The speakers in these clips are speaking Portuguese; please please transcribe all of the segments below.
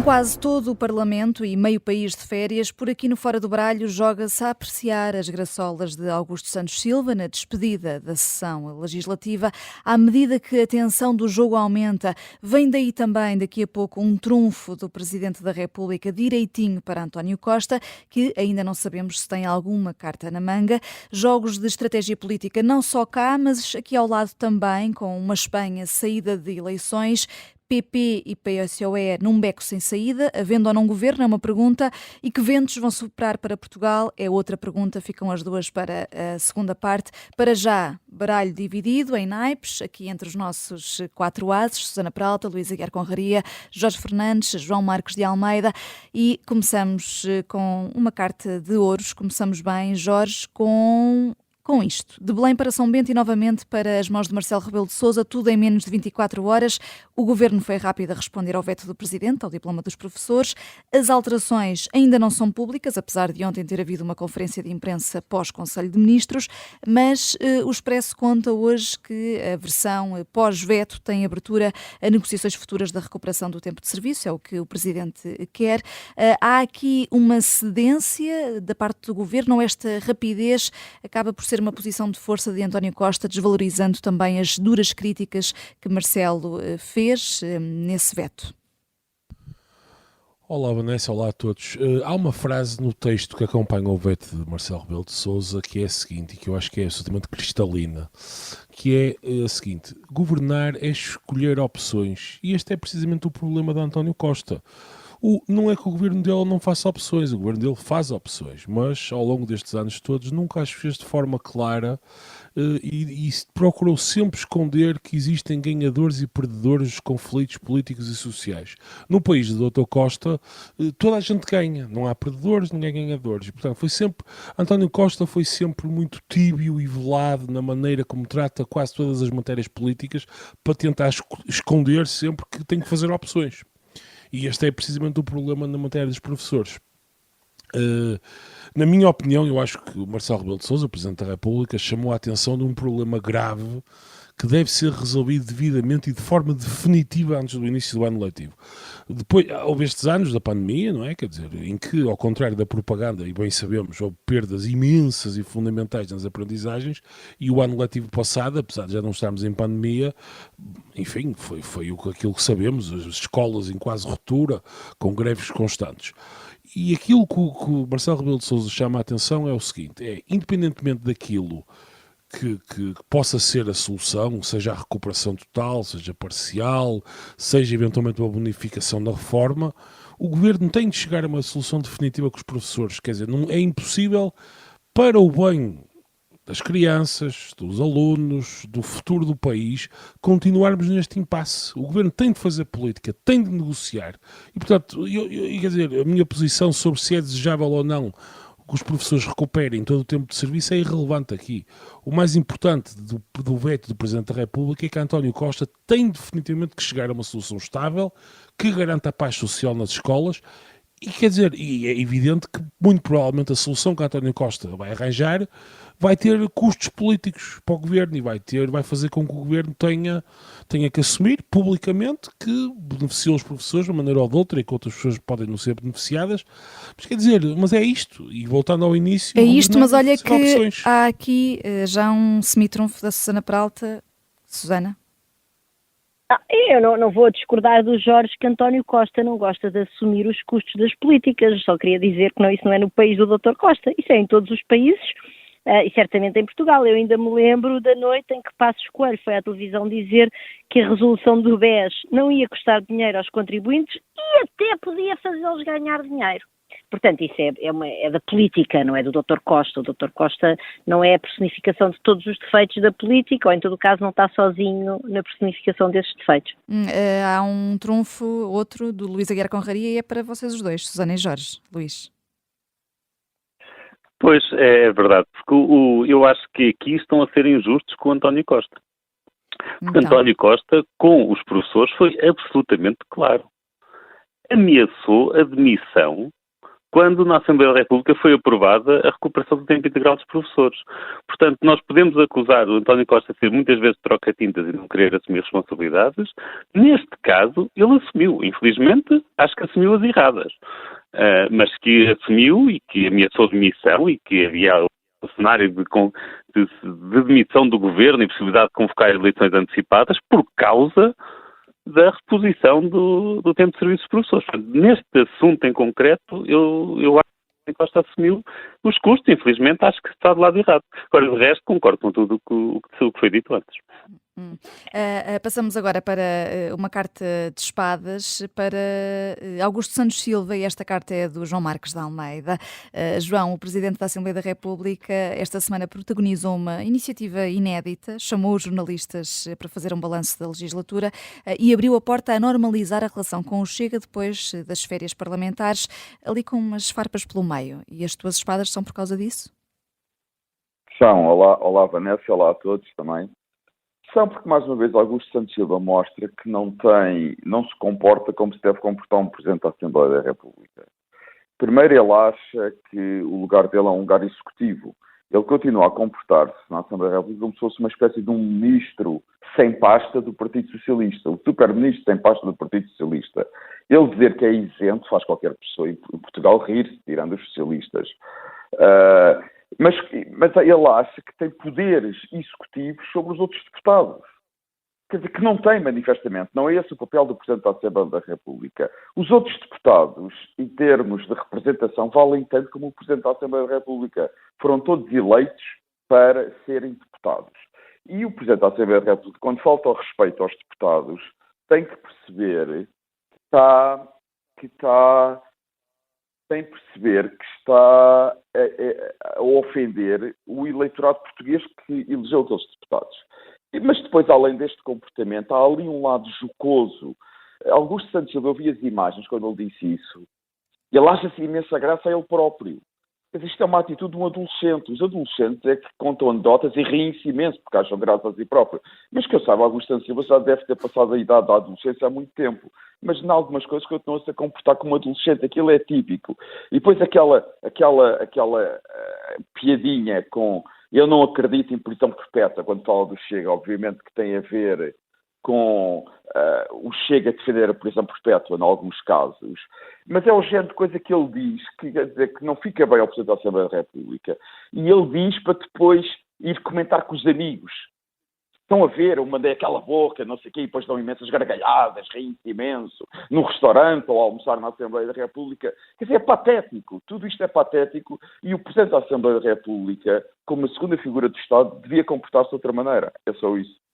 quase todo o Parlamento e meio país de férias, por aqui no Fora do Baralho joga-se a apreciar as graçolas de Augusto Santos Silva na despedida da sessão legislativa. À medida que a tensão do jogo aumenta, vem daí também daqui a pouco um trunfo do Presidente da República direitinho para António Costa, que ainda não sabemos se tem alguma carta na manga. Jogos de estratégia política não só cá, mas aqui ao lado também, com uma Espanha saída de eleições, PP e PSOE num beco sem saída, havendo ou não governo é uma pergunta, e que ventos vão soprar para Portugal é outra pergunta, ficam as duas para a segunda parte. Para já, baralho dividido em naipes, aqui entre os nossos quatro ases, Susana Peralta, Luísa Aguiar Conraria, Jorge Fernandes, João Marcos de Almeida, e começamos com uma carta de ouros, começamos bem, Jorge, com isto. De Belém para São Bento e novamente para as mãos de Marcelo Rebelo de Sousa, tudo em menos de 24 horas. O Governo foi rápido a responder ao veto do Presidente, ao diploma dos professores. As alterações ainda não são públicas, apesar de ontem ter havido uma conferência de imprensa pós-Conselho de Ministros, mas o Expresso conta hoje que a versão pós-veto tem abertura a negociações futuras da recuperação do tempo de serviço, é o que o Presidente quer. Há aqui uma cedência da parte do Governo, ou esta rapidez acaba por ser uma posição de força de António Costa, desvalorizando também as duras críticas que Marcelo fez nesse veto? Olá Vanessa, olá a todos. Há uma frase no texto que acompanha o veto de Marcelo Rebelo de Sousa que é a seguinte, e que eu acho que é absolutamente cristalina, que é a seguinte: governar é escolher opções, e este é precisamente o problema de António Costa. Não é que o governo dele não faça opções, o governo dele faz opções, mas ao longo destes anos todos nunca as fez de forma clara e procurou sempre esconder que existem ganhadores e perdedores dos conflitos políticos e sociais. No país do Dr. Costa, toda a gente ganha, não há perdedores, ninguém ganhadores. E, portanto, António Costa foi sempre muito tíbio e velado na maneira como trata quase todas as matérias políticas para tentar esconder sempre que tem que fazer opções. E este é precisamente o problema na matéria dos professores. Na minha opinião, eu acho que o Marcelo Rebelo de Sousa, Presidente da República, chamou a atenção de um problema grave que deve ser resolvido devidamente e de forma definitiva antes do início do ano letivo. Depois, houve estes anos da pandemia, não é? Quer dizer, em que, ao contrário da propaganda, e bem sabemos, houve perdas imensas e fundamentais nas aprendizagens, e o ano letivo passado, apesar de já não estarmos em pandemia, enfim, foi aquilo que sabemos, as escolas em quase ruptura, com greves constantes. E aquilo que o Marcelo Rebelo de Sousa chama a atenção é o seguinte, independentemente daquilo que possa ser a solução, seja a recuperação total, seja parcial, seja eventualmente uma bonificação da reforma, o Governo tem de chegar a uma solução definitiva com os professores. Quer dizer, não é impossível, para o bem das crianças, dos alunos, do futuro do país, continuarmos neste impasse. O Governo tem de fazer política, tem de negociar. E, portanto, quer dizer, a minha posição sobre se é desejável ou não que os professores recuperem todo o tempo de serviço é irrelevante aqui. O mais importante do veto do Presidente da República é que António Costa tem definitivamente que chegar a uma solução estável, que garanta a paz social nas escolas, e quer dizer, e é evidente que muito provavelmente a solução que António Costa vai arranjar vai ter custos políticos para o Governo e vai fazer com que o Governo tenha que assumir publicamente que beneficiou os professores de uma maneira ou de outra e que outras pessoas podem não ser beneficiadas. Mas quer dizer, mas é isto. E voltando ao início... É isto, mas olha que há aqui já um semitrunfo da Susana Peralta. Susana? Eu não vou discordar do Jorge que António Costa não gosta de assumir os custos das políticas. Só queria dizer que isso não é no país do Dr. Costa. Isso é em todos os países. E certamente em Portugal. Eu ainda me lembro da noite em que Passos Coelho foi à televisão dizer que a resolução do BES não ia custar dinheiro aos contribuintes e até podia fazê-los ganhar dinheiro. Portanto, isso é da política, não é do Dr. Costa. O Dr. Costa não é a personificação de todos os defeitos da política, ou em todo o caso não está sozinho na personificação desses defeitos. Há um trunfo, outro, do Luís Aguiar Conraria, e é para vocês os dois, Susana e Jorge. Luís. Pois, é verdade, porque eu acho que aqui estão a ser injustos com o António Costa. Porque António Costa, com os professores, foi absolutamente claro. Ameaçou a demissão quando na Assembleia da República foi aprovada a recuperação do tempo integral dos professores. Portanto, nós podemos acusar o António Costa de ser muitas vezes troca-tintas e não querer assumir responsabilidades. Neste caso, ele assumiu. Infelizmente, acho que assumiu as erradas. Mas que assumiu e que ameaçou demissão e que havia o cenário de demissão do governo e possibilidade de convocar eleições antecipadas por causa da reposição do tempo de serviço dos professores. Portanto, neste assunto em concreto, eu acho que Costa assumiu os custos. Infelizmente, acho que está do lado errado. Agora, de resto, concordo com tudo o que foi dito antes. Passamos agora para uma carta de espadas para Augusto Santos Silva, e esta carta é do João Marques de Almeida. João, o Presidente da Assembleia da República, esta semana protagonizou uma iniciativa inédita, chamou os jornalistas para fazer um balanço da legislatura e abriu a porta a normalizar a relação com o Chega depois das férias parlamentares, ali com umas farpas pelo meio. E as tuas espadas são por causa disso? São. Olá Vanessa, olá a todos também. São porque, mais uma vez, Augusto Santos Silva mostra que não se comporta como se deve comportar um Presidente da Assembleia da República. Primeiro, ele acha que o lugar dele é um lugar executivo. Ele continua a comportar-se na Assembleia da República como se fosse uma espécie de um ministro sem pasta do Partido Socialista, o super-ministro sem pasta do Partido Socialista. Ele dizer que é isento faz qualquer pessoa em Portugal rir-se, tirando os socialistas. Mas ele acha que tem poderes executivos sobre os outros deputados. Quer dizer, que não tem manifestamente. Não é esse o papel do Presidente da Assembleia da República. Os outros deputados, em termos de representação, valem tanto como o Presidente da Assembleia da República. Foram todos eleitos para serem deputados. E o Presidente da Assembleia da República, quando falta ao respeito aos deputados, tem que perceber que está a ofender o eleitorado português que elegeu aqueles deputados. Mas depois, além deste comportamento, há ali um lado jocoso. Augusto Santos Silva, eu vi as imagens quando ele disse isso, e ele acha-se imensa graça a ele próprio. Mas isto é uma atitude de um adolescente. Os adolescentes é que contam anedotas e riem-se imenso, porque acham graça a si próprio. Mas que eu saiba, Augusto Santos Silva já deve ter passado a idade da adolescência há muito tempo. Mas em algumas coisas continua-se a comportar como adolescente. Aquilo é típico. E depois aquela piadinha com eu não acredito em prisão perpétua, quando fala do Chega, obviamente que tem a ver com o Chega a defender a prisão perpétua, em alguns casos. Mas é o género de coisa que ele diz, que quer dizer que não fica bem ao Presidente da Assembleia da República. E ele diz para depois ir comentar com os amigos. Estão a ver, eu mandei aquela boca, não sei o quê, e depois dão imensas gargalhadas, riem-se imenso, num restaurante ou a almoçar na Assembleia da República. Quer dizer, é patético. Tudo isto é patético e o Presidente da Assembleia da República, como a segunda figura do Estado, devia comportar-se de outra maneira. É só isso.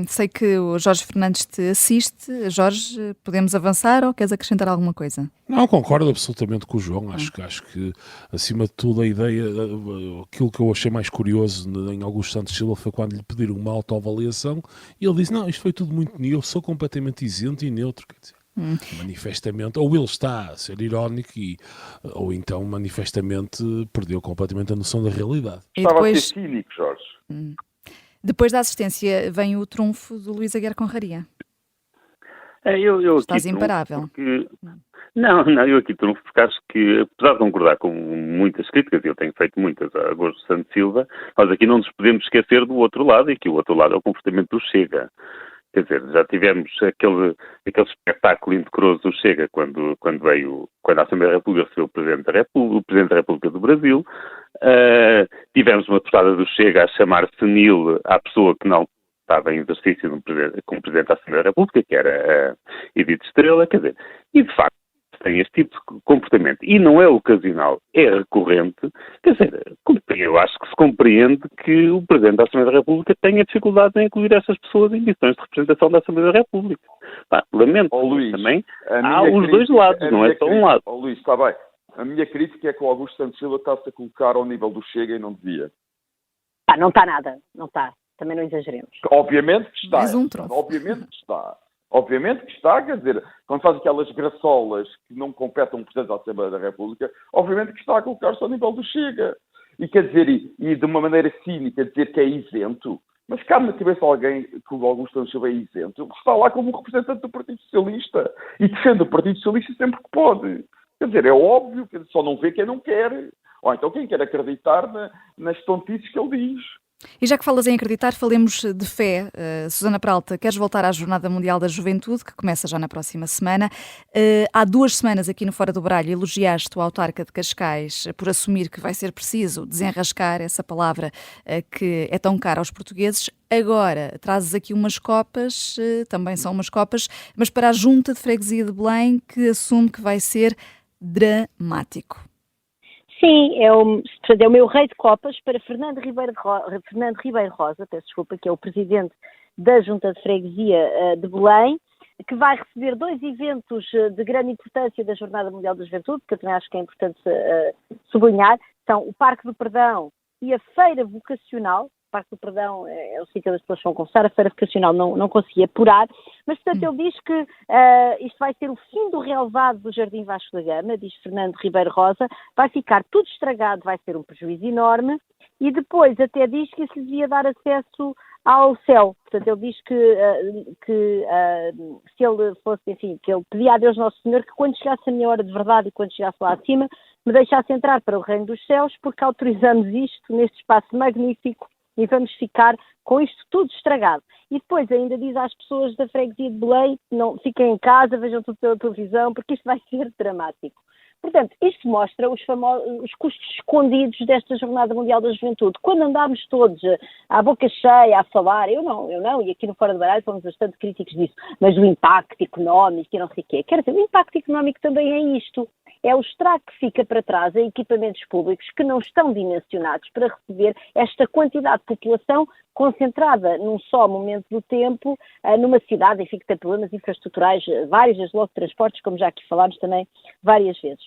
Sei que o Jorge Fernandes te assiste. Jorge, podemos avançar ou queres acrescentar alguma coisa? Não, concordo absolutamente com o João. Acho que, acima de tudo, a ideia, aquilo que eu achei mais curioso em Augusto Santos Silva foi quando lhe pediram uma autoavaliação e ele disse, não, isto foi tudo muito eu sou completamente isento e neutro, quer dizer, manifestamente, ou ele está a ser irónico ou então manifestamente perdeu completamente a noção da realidade. Estava a ser cínico, Jorge. Depois da assistência vem o trunfo do Luís Aguiar Conraria. Estás imparável. Porque... Não, eu aqui trunfo porque acho que, apesar de concordar com muitas críticas, e eu tenho feito muitas a Augusto Santos Silva, nós aqui não nos podemos esquecer do outro lado, e que o outro lado é o comportamento do Chega. Quer dizer, já tivemos aquele espetáculo indecoroso do Chega quando a Assembleia da República recebeu o Presidente da República do Brasil. Tivemos uma deputada do Chega a chamar senil à pessoa que não estava em exercício como Presidente da Assembleia da República, que era a Edith Estrela, quer dizer, e de facto tem este tipo de comportamento, e não é ocasional, é recorrente, quer dizer, eu acho que se compreende que o Presidente da Assembleia da República tenha dificuldade em incluir essas pessoas em missões de representação da Assembleia da República. Lamento, Luís, também há os dois lados, não é só um lado. Luís, está bem. A minha crítica é que o Augusto Santos Silva está-se a colocar ao nível do Chega e não devia. Não está nada, não está. Também não exageremos. Obviamente que está. Mais um trunfo. Obviamente que está. Obviamente que está, quer dizer, quando faz aquelas graçolas que não competem um Presidente da Assembleia da República, obviamente que está a colocar-se ao nível do Chega. E quer dizer, e de uma maneira cínica, dizer que é isento. Mas cabe na cabeça alguém que o Augusto Santos Silva é isento. Está lá como representante do Partido Socialista. E defende o Partido Socialista sempre que pode. Quer dizer, é óbvio que só não vê quem não quer. Ou então quem quer acreditar nas tontices que ele diz. E já que falas em acreditar, falemos de fé. Susana Peralta, queres voltar à Jornada Mundial da Juventude, que começa já na próxima semana. Há 2 semanas aqui no Fora do Baralho elogiaste o autarca de Cascais por assumir que vai ser preciso desenrascar essa palavra que é tão cara aos portugueses. Agora trazes aqui umas copas, também são umas copas, mas para a Junta de Freguesia de Belém, que assume que vai ser dramático. Sim, é o meu rei de copas para Fernando Ribeiro Rosa, peço desculpa, que é o presidente da Junta de Freguesia de Belém, que vai receber 2 eventos de grande importância da Jornada Mundial da Juventude, que eu também acho que é importante sublinhar, são o Parque do Perdão e a Feira Vocacional. O Parque do Perdão é o sítio onde as pessoas vão conversar, a Feira Vocacional não consegui apurar, mas portanto ele diz que isto vai ser o fim do relevado do Jardim Vasco da Gama, diz Fernando Ribeiro Rosa, vai ficar tudo estragado, vai ser um prejuízo enorme, e depois até diz que isso lhe devia dar acesso ao céu. Portanto, ele diz que se ele fosse, enfim, que ele pedia a Deus Nosso Senhor que quando chegasse a minha hora de verdade e quando chegasse lá acima, me deixasse entrar para o reino dos céus, porque autorizamos isto neste espaço magnífico e vamos ficar com isto tudo estragado. E depois ainda diz às pessoas da freguesia de Belém, não fiquem em casa, vejam tudo pela televisão, porque isto vai ser dramático. Portanto, isto mostra os custos escondidos desta Jornada Mundial da Juventude. Quando andámos todos à boca cheia a falar, eu não, e aqui no Fora do Baralho fomos bastante críticos disso, mas o impacto económico e não sei o quê. Quer dizer, o impacto económico também é isto. É o estrago que fica para trás em equipamentos públicos que não estão dimensionados para receber esta quantidade de população concentrada num só momento do tempo, numa cidade, enfim, que tem problemas infraestruturais vários, desde logo transportes, como já aqui falámos também várias vezes.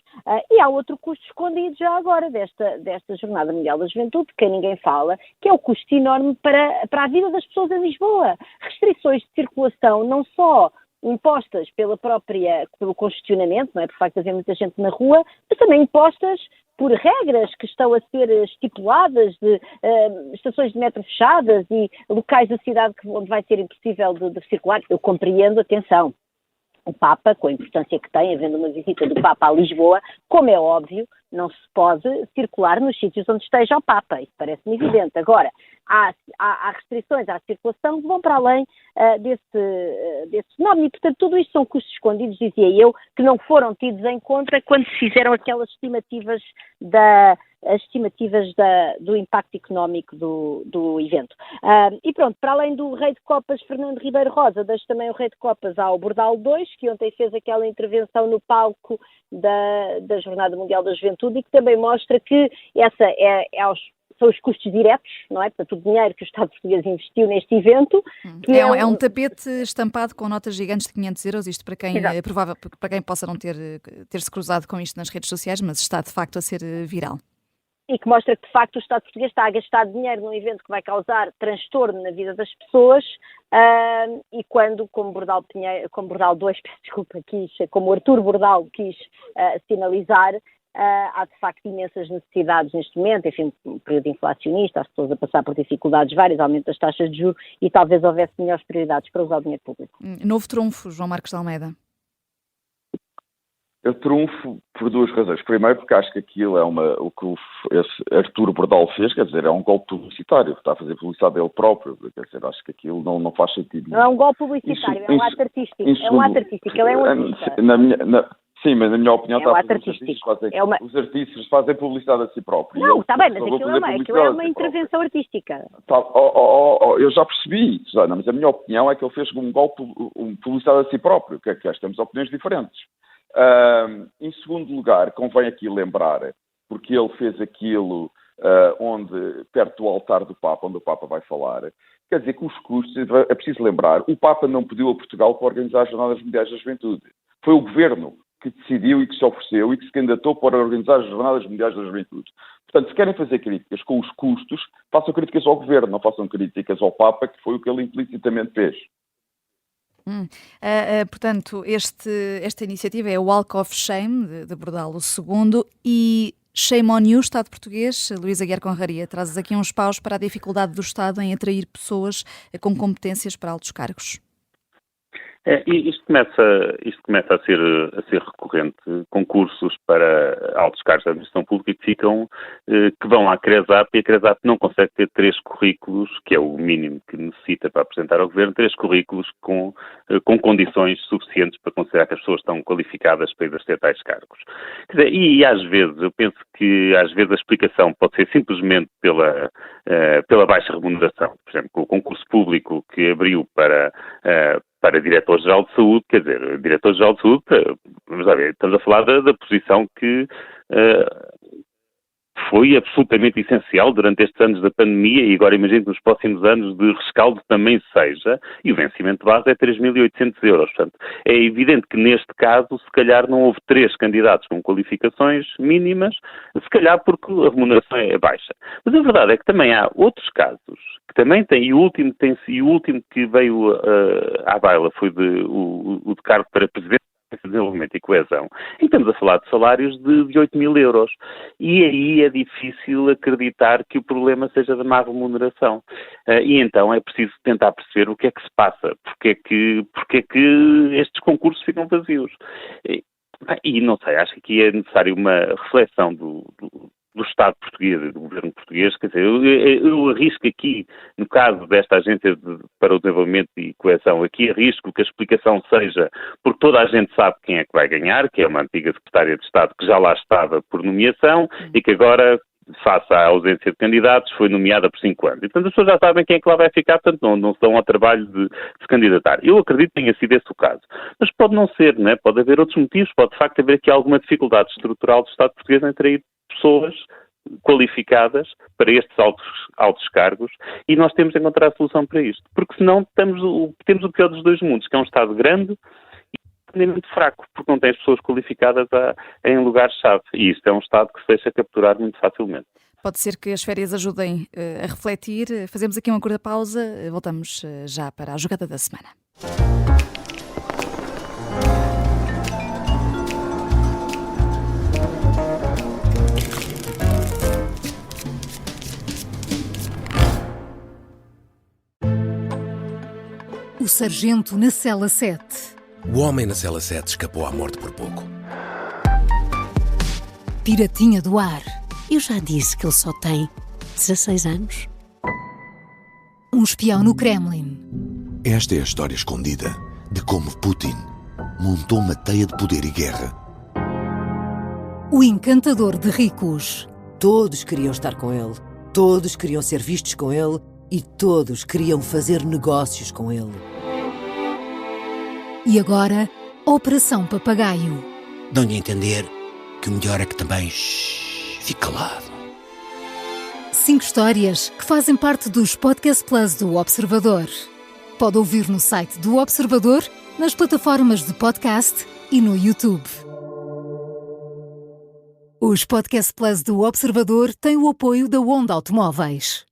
E há outro custo escondido já agora desta Jornada Mundial da Juventude, de quem ninguém fala, que é o custo enorme para a vida das pessoas em Lisboa. Restrições de circulação, não só impostas pelo congestionamento, não é, por facto de haver muita gente na rua, mas também impostas por regras que estão a ser estipuladas de estações de metro fechadas e locais da cidade onde vai ser impossível de circular. Eu compreendo, atenção, o Papa, com a importância que tem, havendo uma visita do Papa a Lisboa, como é óbvio, não se pode circular nos sítios onde esteja o Papa, isso parece-me evidente. Agora, há restrições à circulação que vão para além desse fenómeno e, portanto, tudo isto são custos escondidos, dizia eu, que não foram tidos em conta quando se fizeram aquelas estimativas do impacto económico do evento. E pronto, para além do Rei de Copas Fernando Ribeiro Rosa, deixo também o Rei de Copas ao Bordal 2, que ontem fez aquela intervenção no palco da Jornada Mundial da Juventude e que também mostra que são os custos diretos, não é? Portanto, o dinheiro que o Estado português investiu neste evento. É um tapete estampado com notas gigantes de 500 euros, isto para quem é provável, para quem possa não ter-se cruzado com isto nas redes sociais, mas está de facto a ser viral. E que mostra que, de facto, o Estado português está a gastar dinheiro num evento que vai causar transtorno na vida das pessoas e quando, como Bordal 2, como o Artur Bordal quis sinalizar, há, de facto, imensas necessidades neste momento, enfim, um período inflacionista, as pessoas a passar por dificuldades várias, aumento das taxas de juros e talvez houvesse melhores prioridades para usar o dinheiro público. Novo trunfo, João Marcos de Almeida. Eu trunfo por 2 razões. Primeiro, porque acho que aquilo é o que esse Artur Bordal fez, quer dizer, é um golpe publicitário, está a fazer publicidade ele próprio, quer dizer, acho que aquilo não faz sentido. Não é um golpe publicitário, é um ato artístico. É um ato artístico, ele é um artista. Sim, mas na minha opinião os artistas fazem publicidade a si próprios. Não, está bem, mas aquilo é uma intervenção artística. Eu já percebi, Susana, mas a minha opinião é que ele fez um golpe publicidade a si próprio, que temos opiniões diferentes. Em segundo lugar, convém aqui lembrar, porque ele fez aquilo perto do altar do Papa, onde o Papa vai falar, quer dizer que os custos, é preciso lembrar, o Papa não pediu a Portugal para organizar as Jornadas Mundiais da Juventude. Foi o Governo que decidiu e que se ofereceu e que se candidatou para organizar as Jornadas Mundiais da Juventude. Portanto, se querem fazer críticas com os custos, façam críticas ao Governo, não façam críticas ao Papa, que foi o que ele implicitamente fez. Portanto, esta iniciativa é o Walk of Shame, de Bordal II, e Shame on You, Estado português. Luísa Aguiar Conraria, trazes aqui uns paus para a dificuldade do Estado em atrair pessoas com competências para altos cargos. Isto começa a ser recorrente. Concursos para altos cargos da administração pública que vão à CRESAP e a CRESAP não consegue ter 3 currículos, que é o mínimo que necessita para apresentar ao Governo, 3 currículos com condições suficientes para considerar que as pessoas estão qualificadas para exercer tais cargos. Quer dizer, e às vezes, eu penso que às vezes a explicação pode ser simplesmente pela baixa remuneração. Por exemplo, o concurso público que abriu para Diretor-Geral de Saúde, quer dizer, Diretor-Geral de Saúde, vamos lá ver, estamos a falar da posição que foi absolutamente essencial durante estes anos da pandemia e agora imagino que nos próximos anos de rescaldo também seja, e o vencimento de base é 3.800 euros. Portanto, é evidente que neste caso, se calhar não houve 3 candidatos com qualificações mínimas, se calhar porque a remuneração é baixa. Mas a verdade é que também há outros casos que também têm, e o último que veio à baila foi o de cargo para Presidente de Desenvolvimento e Coesão, e estamos a falar de salários de 8.000 euros. E aí é difícil acreditar que o problema seja da má remuneração. E então é preciso tentar perceber o que é que se passa, porque é que estes concursos ficam vazios. E não sei, acho que aqui é necessário uma reflexão do Estado português e do Governo português. Quer dizer, eu arrisco aqui, no caso desta Agência para o Desenvolvimento e Coesão, aqui arrisco que a explicação seja porque toda a gente sabe quem é que vai ganhar, que é uma antiga Secretária de Estado que já lá estava por nomeação e que agora, face à ausência de candidatos, foi nomeada por 5 anos. E, portanto, as pessoas já sabem quem é que lá vai ficar, portanto, não se dão ao trabalho de se candidatar. Eu acredito que tenha sido esse o caso. Mas pode não ser, né? Pode haver outros motivos, pode de facto haver aqui alguma dificuldade estrutural do Estado português em atrair pessoas qualificadas para estes altos cargos e nós temos de encontrar a solução para isto. Porque senão temos o pior dos 2 mundos, que é um Estado grande e muito fraco, porque não tem as pessoas qualificadas em lugares-chave. E isto é um Estado que se deixa capturar muito facilmente. Pode ser que as férias ajudem a refletir. Fazemos aqui uma curta pausa. Voltamos já para a jogada da semana. O sargento na cela 7. O homem na cela 7 escapou à morte por pouco. Piratinha do ar. Eu já disse que ele só tem 16 anos. Um espião no Kremlin. Esta é a história escondida de como Putin montou uma teia de poder e guerra. O encantador de ricos. Todos queriam estar com ele. Todos queriam ser vistos com ele. E todos queriam fazer negócios com ele. E agora, Operação Papagaio. Dão-lhe a entender que o melhor é que também fique calado. 5 histórias que fazem parte dos Podcast Plus do Observador. Pode ouvir no site do Observador, nas plataformas de podcast e no YouTube. Os Podcast Plus do Observador têm o apoio da Onda Automóveis.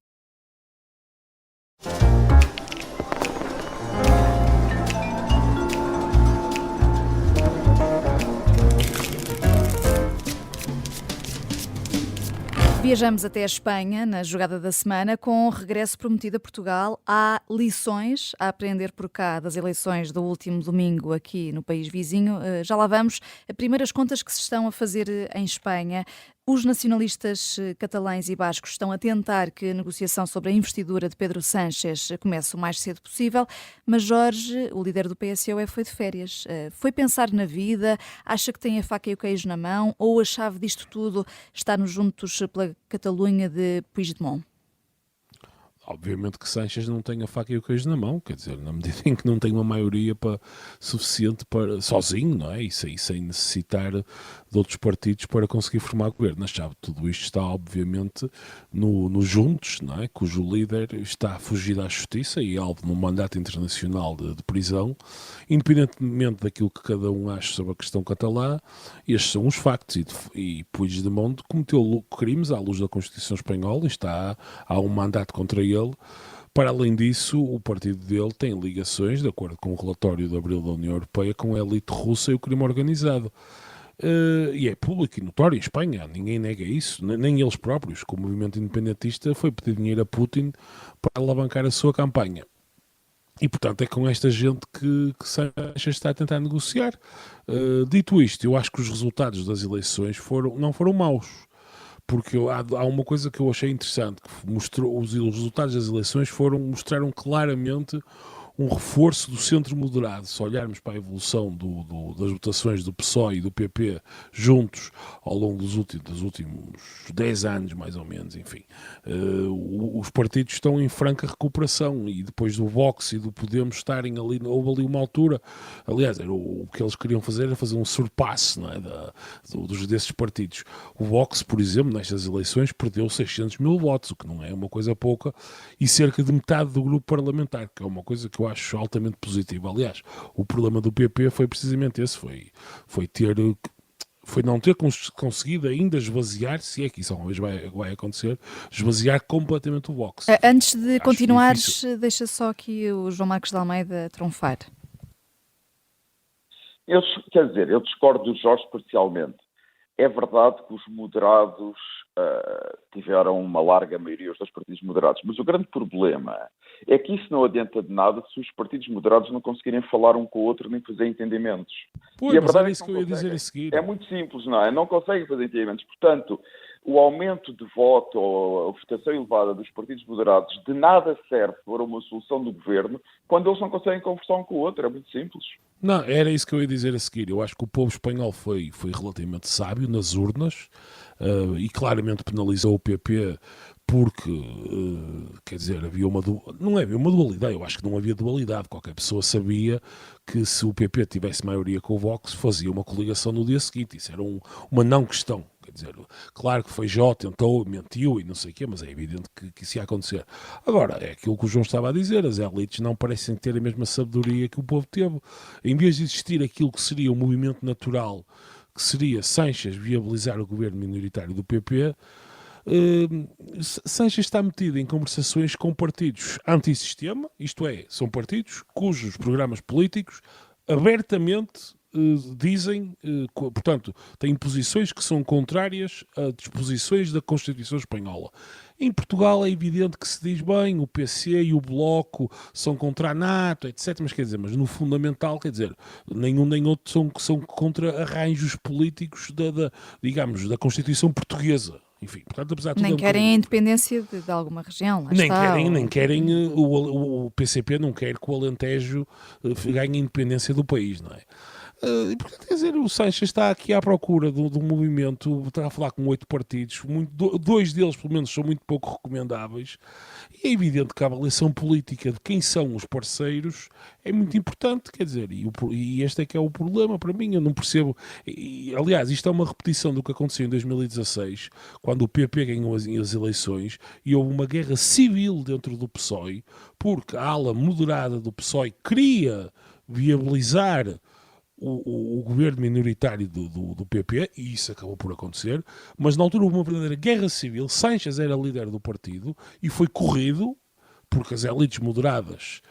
Viajamos até a Espanha, na jogada da semana, com o regresso prometido a Portugal. Há lições a aprender por cá das eleições do último domingo aqui no país vizinho. Já lá vamos. Primeiras contas que se estão a fazer em Espanha. Os nacionalistas catalães e bascos estão a tentar que a negociação sobre a investidura de Pedro Sánchez comece o mais cedo possível, mas Jorge, o líder do PSOE, foi de férias. Foi pensar na vida, acha que tem a faca e o queijo na mão, ou a chave disto tudo está nos Juntos pela Catalunha de Puigdemont? Obviamente que Sánchez não tem a faca e o queijo na mão, quer dizer, na medida em que não tem uma maioria suficiente para sozinho, não é? E sem necessitar de outros partidos para conseguir formar governo. A chave de tudo isto está, obviamente, no Juntos, não é? Cujo líder está a fugir à justiça e alvo num mandato internacional de prisão, independentemente daquilo que cada um acha sobre a questão catalã. Estes são os factos, e Puigdemont cometeu crimes à luz da Constituição Espanhola e há um mandato contra ele. Para além disso, o partido dele tem ligações, de acordo com o relatório de abril da União Europeia, com a elite russa e o crime organizado. E é público e notório em Espanha, ninguém nega isso, nem eles próprios, que o movimento independentista foi pedir dinheiro a Putin para alavancar a sua campanha. E, portanto, é com esta gente que Sanches está a tentar negociar. Dito isto, eu acho que os resultados das eleições não foram maus. Porque há uma coisa que eu achei interessante, que mostrou, os resultados das eleições mostraram claramente um reforço do centro moderado. Se olharmos para a evolução das votações do PSOE e do PP juntos ao longo dos últimos 10 anos, mais ou menos, enfim, os partidos estão em franca recuperação, e depois do Vox e do Podemos estarem ali, houve ali uma altura, aliás, o que eles queriam fazer era fazer um surpasse, não é, desses partidos. O Vox, por exemplo, nestas eleições perdeu 600 mil votos, o que não é uma coisa pouca, e cerca de metade do grupo parlamentar, que é uma coisa que eu acho altamente positiva. Aliás, o problema do PP foi precisamente esse, foi não ter conseguido ainda esvaziar, se é que isso alguma vez vai acontecer, esvaziar completamente o Vox. Antes de continuares, deixa só aqui o João Marcos de Almeida trunfar. Eu discordo do Jorge parcialmente. É verdade que os moderados tiveram uma larga maioria, os dois partidos moderados, mas o grande problema é que isso não adianta de nada se os partidos moderados não conseguirem falar um com o outro nem fazer entendimentos. Pois, e a mas verdade era isso que eu ia dizer a seguir. É muito simples, não é? Não conseguem fazer entendimentos. Portanto, o aumento de voto ou a votação elevada dos partidos moderados de nada serve para uma solução do governo quando eles não conseguem conversar um com o outro. É muito simples. Não, era isso que eu ia dizer a seguir. Eu acho que o povo espanhol foi relativamente sábio nas urnas e claramente penalizou o PP porque, quer dizer, havia não havia uma dualidade. Eu acho que não havia dualidade. Qualquer pessoa sabia que se o PP tivesse maioria com o Vox, fazia uma coligação no dia seguinte. Isso era uma não questão. Quer dizer, claro que Feijó tentou, mentiu e não sei o quê, mas é evidente que isso ia acontecer. Agora, é aquilo que o João estava a dizer, as elites não parecem ter a mesma sabedoria que o povo teve. Em vez de existir aquilo que seria um movimento natural, que seria Sanches viabilizar o governo minoritário do PP, Sanches está metido em conversações com partidos antissistema, isto é, são partidos cujos programas políticos abertamente dizem, portanto, têm posições que são contrárias a disposições da Constituição Espanhola. Em Portugal é evidente que se diz bem, o PC e o Bloco são contra a NATO, etc. Mas no fundamental, quer dizer, nenhum nem outro são contra arranjos políticos da Constituição Portuguesa. Enfim, portanto, apesar de tudo, nem querem a independência de alguma região. Nem querem o PCP não quer que o Alentejo ganhe a independência do país, não é? E, portanto, quer dizer, o Sanches está aqui à procura de um movimento, está a falar com 8 partidos, dois deles, pelo menos, são muito pouco recomendáveis, e é evidente que a avaliação política de quem são os parceiros é muito importante, quer dizer, e este é que é o problema para mim, eu não percebo, aliás, isto é uma repetição do que aconteceu em 2016, quando o PP ganhou as eleições, e houve uma guerra civil dentro do PSOE, porque a ala moderada do PSOE queria viabilizar o governo minoritário do PP, e isso acabou por acontecer, mas na altura houve uma verdadeira guerra civil. Sanches era líder do partido e foi corrido, porque as elites moderadas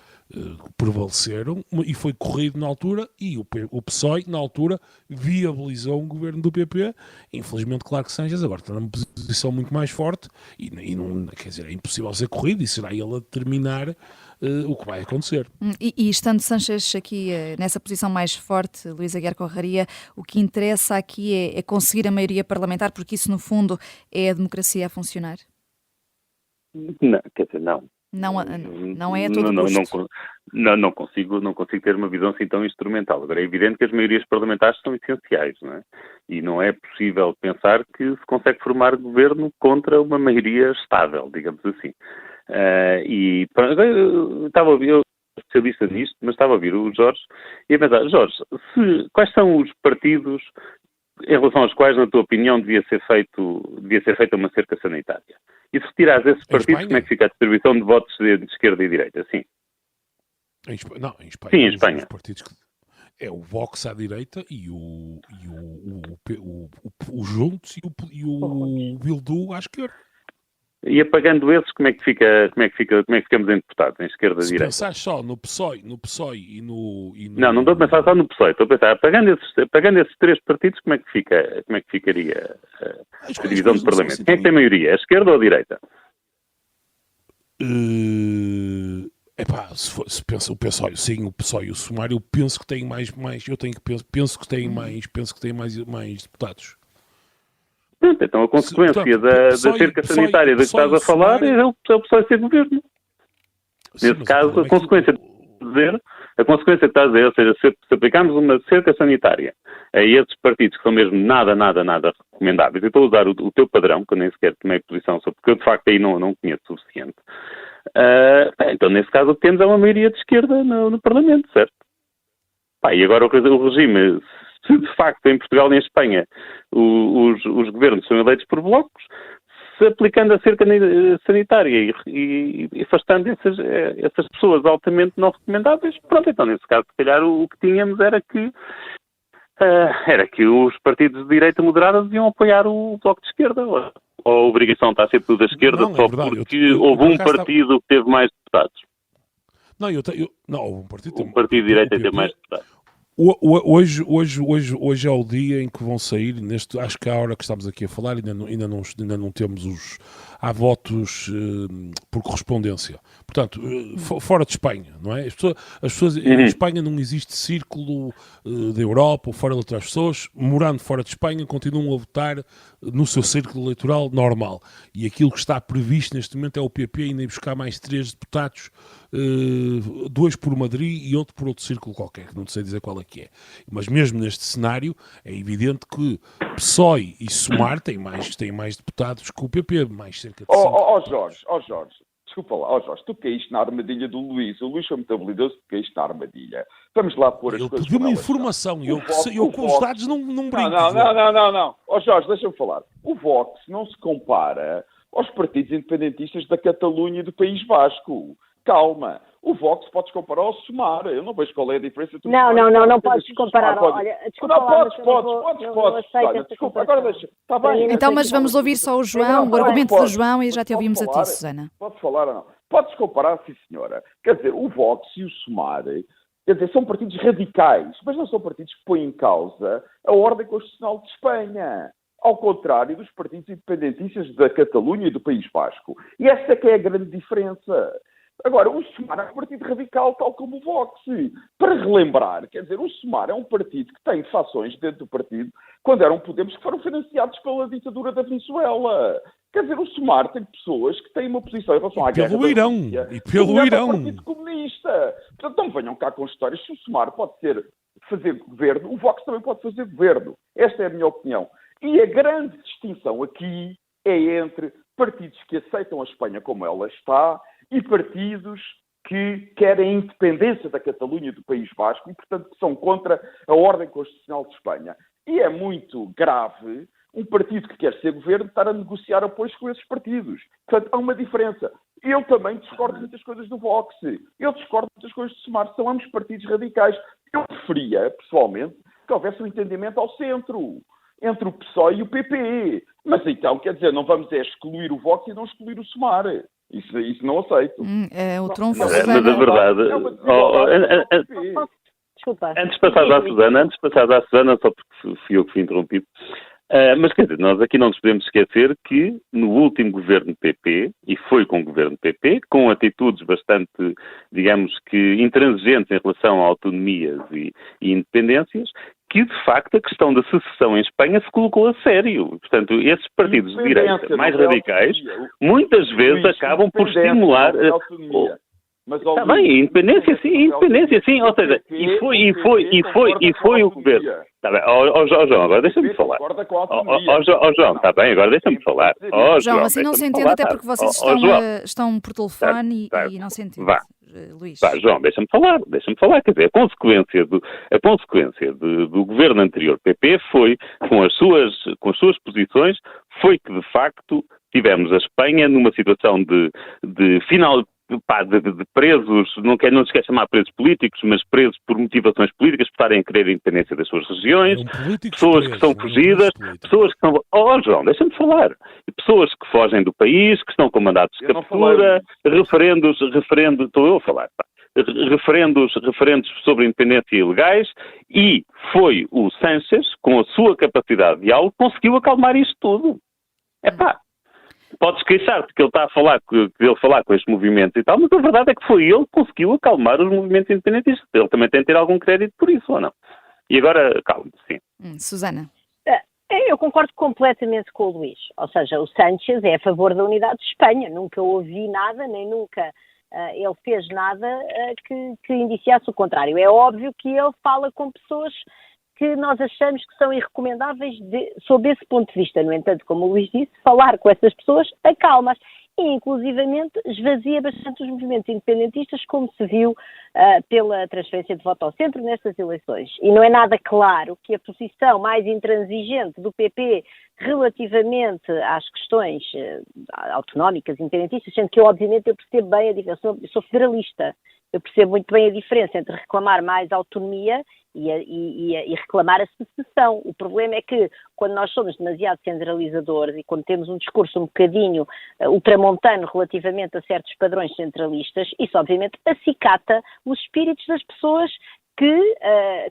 prevaleceram, e foi corrido na altura, e o PSOE na altura viabilizou um governo do PP. Infelizmente, claro que Sanches agora está numa posição muito mais forte e não, quer dizer, é impossível ser corrido, e será ele a determinar o que vai acontecer. E estando Sanches aqui nessa posição mais forte, Luís Aguiar Correia, o que interessa aqui é conseguir a maioria parlamentar, porque isso no fundo é a democracia a funcionar? Não, quer dizer, não. Não é a todo custo. Não consigo ter uma visão assim tão instrumental. Agora, é evidente que as maiorias parlamentares são essenciais, não é? E não é possível pensar que se consegue formar governo contra uma maioria estável, digamos assim. Eu estava a ouvir, eu sou especialista nisto, mas estava a ouvir o Jorge e a pensar, Jorge, quais são os partidos em relação aos quais, na tua opinião, devia ser feita uma cerca sanitária? E se retirares esses partidos, como é que fica a distribuição de votos de esquerda e direita? Sim. Em Espanha. Sim, em Espanha. Os partidos é o Vox à direita e o Juntos e o Bildu à esquerda. E apagando esses, como é que ficamos em deputados, em esquerda e direita? Se pensar só no PSOE e no... Não estou a pensar só no PSOE, estou a pensar, apagando esses 3 partidos, como é que ficaria a divisão do Parlamento? Quem é que tem maioria, a esquerda ou a direita? se pensa o PSOE, sim, o PSOE e o Sumar, eu penso que têm penso que têm mais deputados. Então a consequência da cerca sanitária da que estás a falar é o PSOE ser governo. Nesse caso, a consequência que estás a dizer, ou seja, se aplicarmos uma cerca sanitária a esses partidos que são mesmo nada recomendáveis, eu estou a usar o teu padrão, que eu nem sequer tomei posição sobre, porque eu de facto aí não conheço o suficiente. Então nesse caso o que temos é uma maioria de esquerda no Parlamento, certo? E agora o regime, se de facto em Portugal e em Espanha os governos são eleitos por blocos, se aplicando a cerca sanitária e afastando essas pessoas altamente não recomendáveis, pronto, então nesse caso se calhar o que tínhamos era que os partidos de direita moderada deviam apoiar o Bloco de Esquerda, ou a obrigação está a ser tudo da esquerda só porque houve um partido que teve mais deputados. Houve um partido de direita teve mais deputados. Hoje é o dia em que vão sair, acho que à hora que estamos aqui a falar, ainda não temos há votos por correspondência. Portanto, fora de Espanha, não é? As pessoas em Espanha não existe círculo da Europa ou fora de outras pessoas, morando fora de Espanha, continuam a votar no seu círculo eleitoral normal. E aquilo que está previsto neste momento é o PP ainda ir buscar mais 3 deputados, 2 por Madrid e outro por outro círculo qualquer, que não sei dizer qual é que é. Mas mesmo neste cenário, é evidente que PSOE e Sumar têm mais deputados que o PP, mais cerca de 5. Jorge, desculpa lá, Jorge, tu caíste na armadilha do Luís. O Luís foi muito habilidoso, tu caíste na armadilha. Vamos lá pôr as coisas. Ele pediu-me informação e eu com os dados não brinco. Não. Jorge, deixa-me falar. O Vox não se compara aos partidos independentistas da Catalunha e do País Basco. Calma. O Vox podes comparar ao Sumar. Eu não vejo qual é a diferença. Não podes comparar. Olha, desculpa lá, podes. Desculpa, agora deixa. Está bem. Então, mas vamos ouvir só o João, o argumento do João, e já te ouvimos a ti, Susana. Podes falar ou não? Podes comparar, sim senhora. Quer dizer, o Vox e o Sumar, quer dizer, são partidos radicais, mas não são partidos que põem em causa a ordem constitucional de Espanha. Ao contrário dos partidos independentistas da Catalunha e do País Basco. E essa é que é a grande diferença. Agora, o Sumar é um partido radical, tal como o Vox. Para relembrar, quer dizer, o Sumar é um partido que tem fações dentro do partido, quando eram Podemos, que foram financiados pela ditadura da Venezuela. Quer dizer, o Sumar tem pessoas que têm uma posição em relação à guerra da Rússia, pelo Irão. O Partido Comunista. Portanto, não venham cá com histórias. Se o Sumar pode fazer governo, o Vox também pode fazer governo. Esta é a minha opinião. E a grande distinção aqui é entre partidos que aceitam a Espanha como ela está e partidos que querem a independência da Catalunha e do País Basco e, portanto, que são contra a ordem constitucional de Espanha. E é muito grave um partido que quer ser governo estar a negociar apoios com esses partidos. Portanto, há uma diferença. Eu também discordo de muitas coisas do Vox. Eu discordo de muitas coisas do Sumar. São ambos partidos radicais. Eu preferia, pessoalmente, que houvesse um entendimento ao centro, entre o PSOE e o PP. Mas então, quer dizer, não vamos excluir o Vox e não excluir o Sumar. Isso não aceito. O trunfo. Mas a verdade... Desculpa. Antes de passar à Susana, só porque fui eu que fui interrompido, mas quer dizer, nós aqui não nos podemos esquecer que no último governo PP, e foi com o governo PP, com atitudes bastante, digamos que, intransigentes em relação a autonomias e independências, que de facto a questão da secessão em Espanha se colocou a sério. Portanto, esses partidos de direita mais radicais, muitas vezes acabam por estimular... Está bem, independência sim, ou seja, e foi o governo. Está bem, João, agora deixa-me falar. João, está bem, agora deixa-me falar. João, assim não se entende, até porque vocês estão por telefone e não se entende. Luís. João, deixa-me falar, quer dizer, a consequência do governo anterior PP foi, com as suas posições, foi que de facto tivemos a Espanha numa situação de presos, não se quer chamar presos políticos, mas presos por motivações políticas, por estarem a querer a independência das suas regiões, pessoas que são fugidas, pessoas que estão... João, deixa-me falar. Pessoas que fogem do país, que estão com mandatos de captura, referendos, estou eu a falar, referendos sobre a independência ilegais, e foi o Sánchez, com a sua capacidade de diálogo, conseguiu acalmar isto tudo. Podes queixar-te que ele está a falar, que ele falar com estes movimentos e tal, mas a verdade é que foi ele que conseguiu acalmar os movimentos independentistas. Ele também tem de ter algum crédito por isso, ou não? E agora, calma, sim. Susana. Eu concordo completamente com o Luís. Ou seja, o Sánchez é a favor da unidade de Espanha. Nunca ouvi nada, nem nunca ele fez nada que indiciasse o contrário. É óbvio que ele fala com pessoas que nós achamos que são irrecomendáveis sob esse ponto de vista. No entanto, como o Luís disse, falar com essas pessoas acalma-as e, inclusivamente, esvazia bastante os movimentos independentistas, como se viu pela transferência de voto ao centro nestas eleições. E não é nada claro que a posição mais intransigente do PP relativamente às questões autonómicas, independentistas, sendo que eu, obviamente, eu percebo bem a diferença, eu sou federalista, eu percebo muito bem a diferença entre reclamar mais autonomia e reclamar a secessão. O problema é que, quando nós somos demasiado centralizadores e quando temos um discurso um bocadinho ultramontano relativamente a certos padrões centralistas, isso obviamente acicata os espíritos das pessoas que,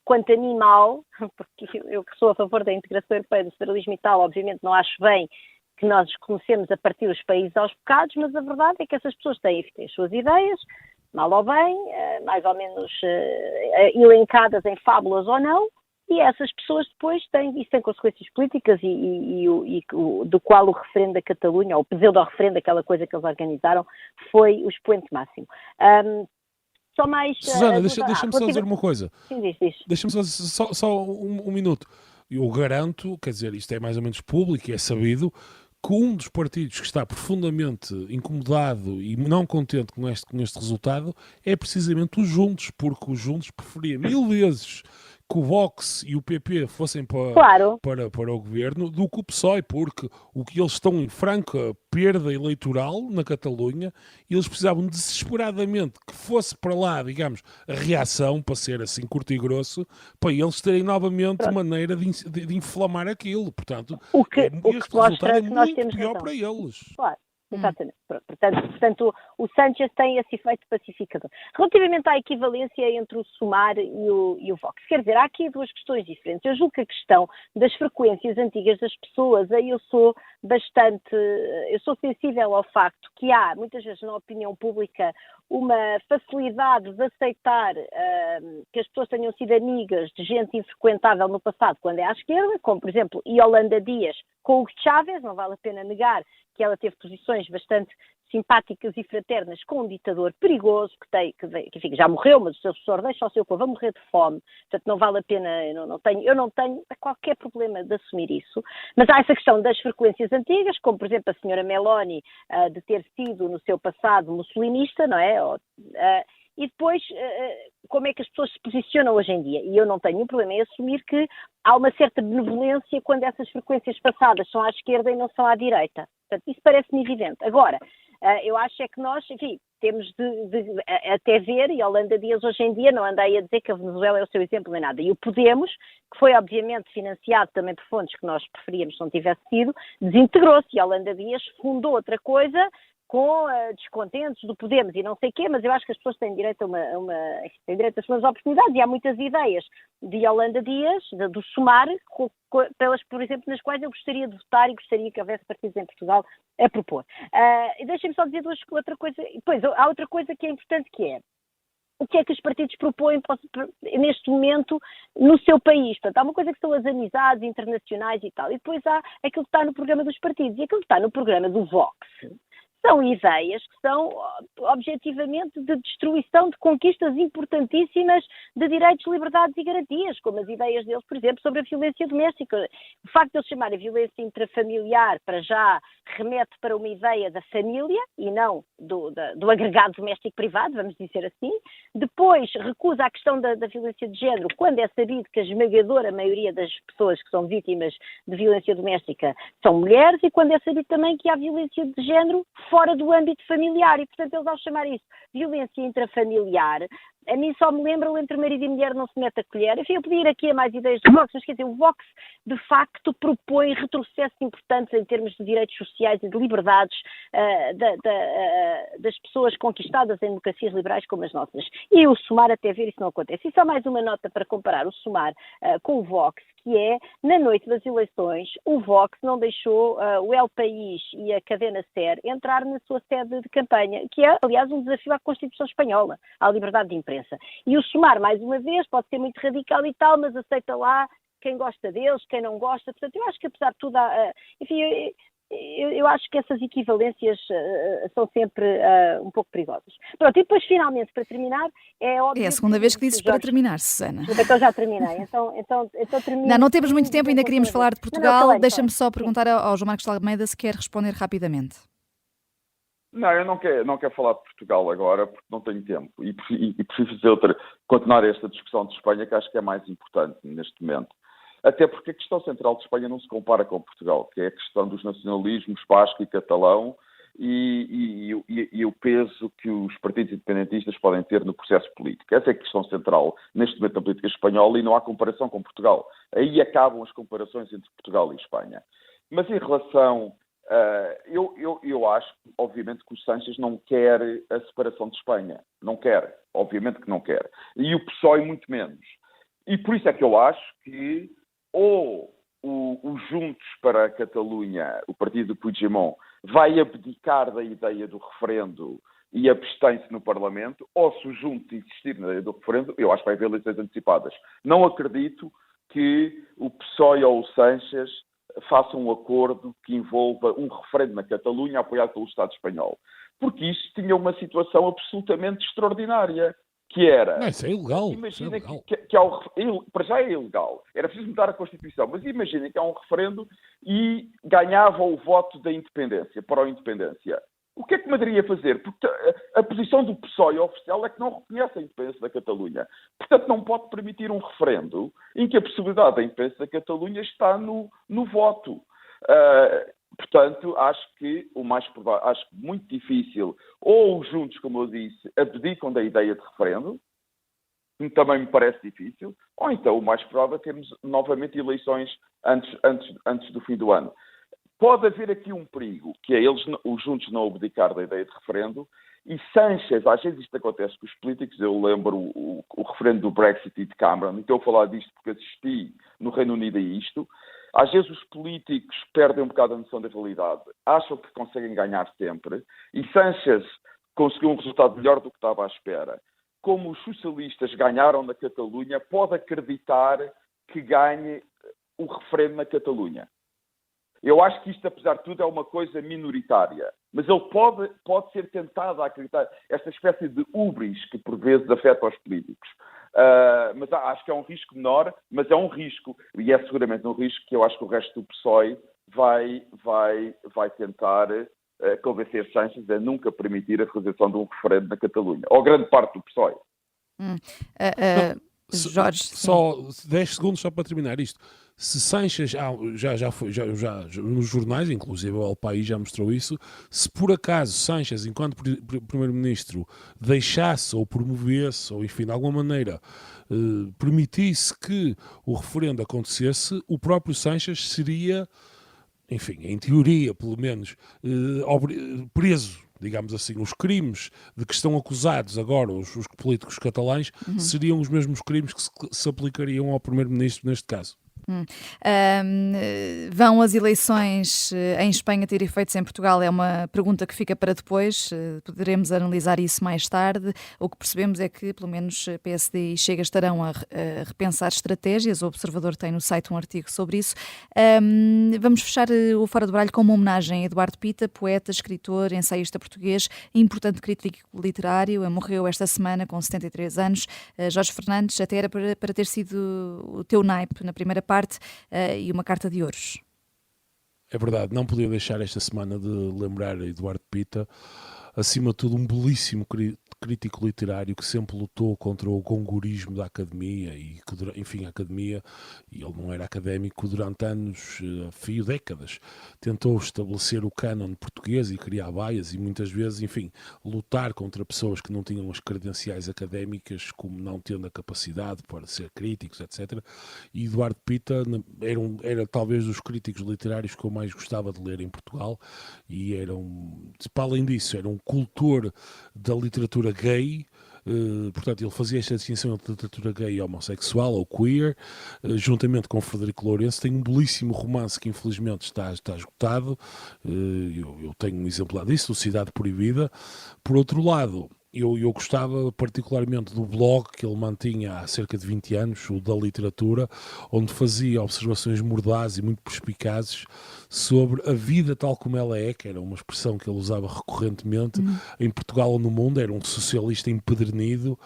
quanto a mim mal, porque eu que sou a favor da integração europeia, do federalismo e tal, obviamente não acho bem que nós comecemos a partir os países aos bocados, mas a verdade é que essas pessoas têm as suas ideias, mal ou bem, mais ou menos elencadas em fábulas ou não, e essas pessoas depois têm consequências políticas do qual o referendo da Catalunha, ou o pseudo-referendo, aquela coisa que eles organizaram, foi o expoente máximo. Só mais... Susana, deixa-me só dizer uma coisa. Sim, diz. Deixa-me só um minuto. Eu garanto, quer dizer, isto é mais ou menos público e é sabido, que um dos partidos que está profundamente incomodado e não contente com este resultado é precisamente os Juntos, porque os Juntos preferia 1000 vezes que o Vox e o PP fossem para o governo do que o PSOE, porque o que eles estão em franca perda eleitoral na Catalunha, eles precisavam desesperadamente que fosse para lá, digamos, a reação, para ser assim curto e grosso, para eles terem novamente maneira de inflamar aquilo. Portanto, este resultado é muito pior para eles. Claro. Exatamente. Portanto, o Sánchez tem esse efeito pacificador. Relativamente à equivalência entre o Sumar e o Vox, quer dizer, há aqui duas questões diferentes. Eu julgo que a questão das frequências antigas das pessoas, aí eu sou sensível ao facto que há, muitas vezes na opinião pública, uma facilidade de aceitar que as pessoas tenham sido amigas de gente infrequentável no passado quando é à esquerda, como por exemplo Yolanda Dias com Hugo Chávez, não vale a pena negar que ela teve posições bastante simpáticas e fraternas com um ditador perigoso que enfim, já morreu, mas o seu sucessor deixa o seu povo a morrer de fome, portanto não vale a pena, eu não tenho qualquer problema de assumir isso, mas há essa questão das frequências antigas, como por exemplo a senhora Meloni de ter sido no seu passado mussolinista, não é? E depois, como é que as pessoas se posicionam hoje em dia? E eu não tenho nenhum problema em assumir que há uma certa benevolência quando essas frequências passadas são à esquerda e não são à direita. Portanto, isso parece-me evidente. Agora, eu acho é que nós, enfim, temos de até ver, e Yolanda Dias hoje em dia não anda aí a dizer que a Venezuela é o seu exemplo nem nada. E o Podemos, que foi obviamente financiado também por fontes que nós preferíamos se não tivesse sido, desintegrou-se. E Yolanda Dias fundou outra coisa com descontentes do Podemos e não sei o quê, mas eu acho que as pessoas têm direito têm direito às suas oportunidades e há muitas ideias de Yolanda Dias, do Sumar, pelas, por exemplo, nas quais eu gostaria de votar e gostaria que houvesse partidos em Portugal a propor. E deixem-me só dizer outra coisa, depois há outra coisa que é importante que é, o que é que os partidos propõem neste momento no seu país. Portanto, há uma coisa que são as amizades internacionais e tal, e depois há aquilo que está no programa dos partidos, e aquilo que está no programa do Vox são ideias que são objetivamente de destruição de conquistas importantíssimas de direitos, liberdades e garantias, como as ideias deles, por exemplo, sobre a violência doméstica. O facto de eles chamarem violência intrafamiliar para já remete para uma ideia da família e não do agregado doméstico privado, vamos dizer assim. Depois recusa a questão da violência de género, quando é sabido que a esmagadora maioria das pessoas que são vítimas de violência doméstica são mulheres, e quando é sabido também que há violência de género fora do âmbito familiar, e portanto eles ao chamar isso violência intrafamiliar A mim só me lembra o entre marido e mulher não se mete a colher. Enfim, eu podia ir aqui a mais ideias do Vox, mas quer dizer, o Vox de facto propõe retrocessos importantes em termos de direitos sociais e de liberdades das pessoas conquistadas em democracias liberais como as nossas. E o SUMAR até ver isso não acontece. E só mais uma nota para comparar o SUMAR com o Vox, que é, na noite das eleições, o Vox não deixou o El País e a cadena SER entrar na sua sede de campanha, que é, aliás, um desafio à Constituição Espanhola, à liberdade de imprensa. E o SUMAR, mais uma vez, pode ser muito radical e tal, mas aceita lá quem gosta deles, quem não gosta. Portanto, eu acho que, apesar de tudo, enfim, eu acho que essas equivalências são sempre um pouco perigosas. Pronto, e depois, finalmente, para terminar, é óbvio... É a segunda vez que dizes para terminar, Susana. Então já terminei. Então termino. Não temos muito tempo, ainda queríamos falar de Portugal. Deixa-me só perguntar ao João Marcos de Almeida se quer responder rapidamente. Não, eu não quero falar de Portugal agora, porque não tenho tempo. E preciso continuar esta discussão de Espanha, que acho que é mais importante neste momento. Até porque a questão central de Espanha não se compara com Portugal, que é a questão dos nacionalismos basco e catalão e o peso que os partidos independentistas podem ter no processo político. Essa é a questão central neste momento na política espanhola e não há comparação com Portugal. Aí acabam as comparações entre Portugal e Espanha. Mas em relação... eu acho, obviamente, que o Sánchez não quer a separação de Espanha. Não quer. Obviamente que não quer. E o PSOE muito menos. E por isso é que eu acho que ou o Juntos para a Catalunha, o partido do Puigdemont, vai abdicar da ideia do referendo e abstém-se no Parlamento, ou se o Juntos insistir na ideia do referendo, eu acho que vai haver eleições antecipadas. Não acredito que o PSOE ou o Sánchez façam um acordo que envolva um referendo na Catalunha apoiado pelo Estado espanhol. Porque isto tinha uma situação absolutamente extraordinária, que era... Não, isso é ilegal. Imagina isso é ilegal. que para já é ilegal. Era preciso mudar a Constituição. Mas imaginem que há um referendo e ganhava o voto da independência, para a independência. O que é que Madrid ia fazer? Porque a posição do PSOE oficial é que não reconhece a independência da Catalunha. Portanto, não pode permitir um referendo em que a possibilidade da independência da Catalunha está no voto. Portanto, acho que o mais provável, acho muito difícil, ou os Juntos, como eu disse, abdicam da ideia de referendo, que também me parece difícil, ou então o mais provável é termos novamente eleições antes do fim do ano. Pode haver aqui um perigo, que é os Juntos não abdicar da ideia de referendo, e Sánchez, às vezes isto acontece com os políticos, eu lembro o referendo do Brexit e de Cameron, e estou a falar disto porque assisti no Reino Unido a isto. Às vezes os políticos perdem um bocado a noção da realidade, acham que conseguem ganhar sempre, e Sánchez conseguiu um resultado melhor do que estava à espera. Como os socialistas ganharam na Catalunha, pode acreditar que ganhe o referendo na Catalunha. Eu acho que isto, apesar de tudo, é uma coisa minoritária. Mas ele pode ser tentado a acreditar esta espécie de hubris que, por vezes, afeta os políticos. Mas acho que é um risco menor, mas é um risco. E é seguramente um risco que eu acho que o resto do PSOE vai tentar convencer Sánchez a nunca permitir a realização de um referendo na Catalunha. Ou grande parte do PSOE. Jorge. Só 10 segundos só para terminar isto. Se Sánchez, já nos jornais, inclusive o El País já mostrou isso, se por acaso Sánchez, enquanto Primeiro-Ministro, deixasse ou promovesse, ou enfim, de alguma maneira, permitisse que o referendo acontecesse, o próprio Sánchez seria, enfim, em teoria, pelo menos, preso. Digamos assim, os crimes de que estão acusados agora os políticos catalães seriam os mesmos crimes que se aplicariam ao Primeiro-Ministro neste caso. Vão as eleições em Espanha ter efeitos em Portugal? É uma pergunta que fica para depois. Poderemos analisar isso mais tarde. O que percebemos é que, pelo menos, PSD e Chega estarão a repensar estratégias. O Observador tem no site um artigo sobre isso. Vamos fechar o Fora do Baralho com uma homenagem a Eduardo Pita, poeta, escritor, ensaísta português, importante crítico literário. Morreu esta semana com 73 anos. Jorge Fernandes, até era para ter sido o teu naipe na primeira parte e uma carta de ouros. É verdade, não podia deixar esta semana de lembrar Eduardo Pita, acima de tudo, um belíssimo crítico literário que sempre lutou contra o gongorismo da academia e que, enfim, a academia, e ele não era académico, durante anos, a fio, décadas, tentou estabelecer o cânon português e criar baias e muitas vezes, enfim, lutar contra pessoas que não tinham as credenciais académicas, como não tendo a capacidade para ser críticos, etc. E Eduardo Pita era talvez dos críticos literários que eu mais gostava de ler em Portugal e para além disso, era um cultor da literatura gay. Portanto, ele fazia esta distinção entre literatura gay e homossexual ou queer, juntamente com Frederico Lourenço. Tem um belíssimo romance que infelizmente está esgotado. Eu tenho um exemplar disso, o Cidade Proibida. Por outro lado, eu gostava particularmente do blog que ele mantinha há cerca de 20 anos, o Da Literatura, onde fazia observações mordazes e muito perspicazes sobre a vida tal como ela é, que era uma expressão que ele usava recorrentemente, em Portugal ou no mundo. Era um socialista empedernido,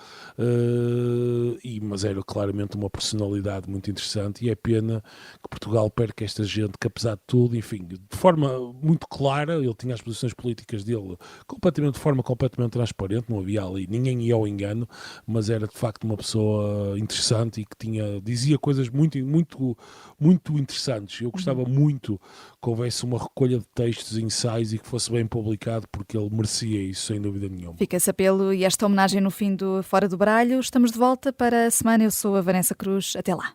mas era claramente uma personalidade muito interessante, e é pena que Portugal perca esta gente que, apesar de tudo, enfim, de forma muito clara, ele tinha as posições políticas dele de forma completamente transparente, não havia ali, ninguém ia ao engano, mas era de facto uma pessoa interessante e que dizia coisas muito, muito, muito interessantes. Eu gostava muito que houvesse uma recolha de textos e ensaios e que fosse bem publicado, porque ele merecia isso, sem dúvida nenhuma. Fica esse apelo e esta homenagem no fim do Fora do Baralho. Estamos de volta para a semana. Eu sou a Vanessa Cruz. Até lá.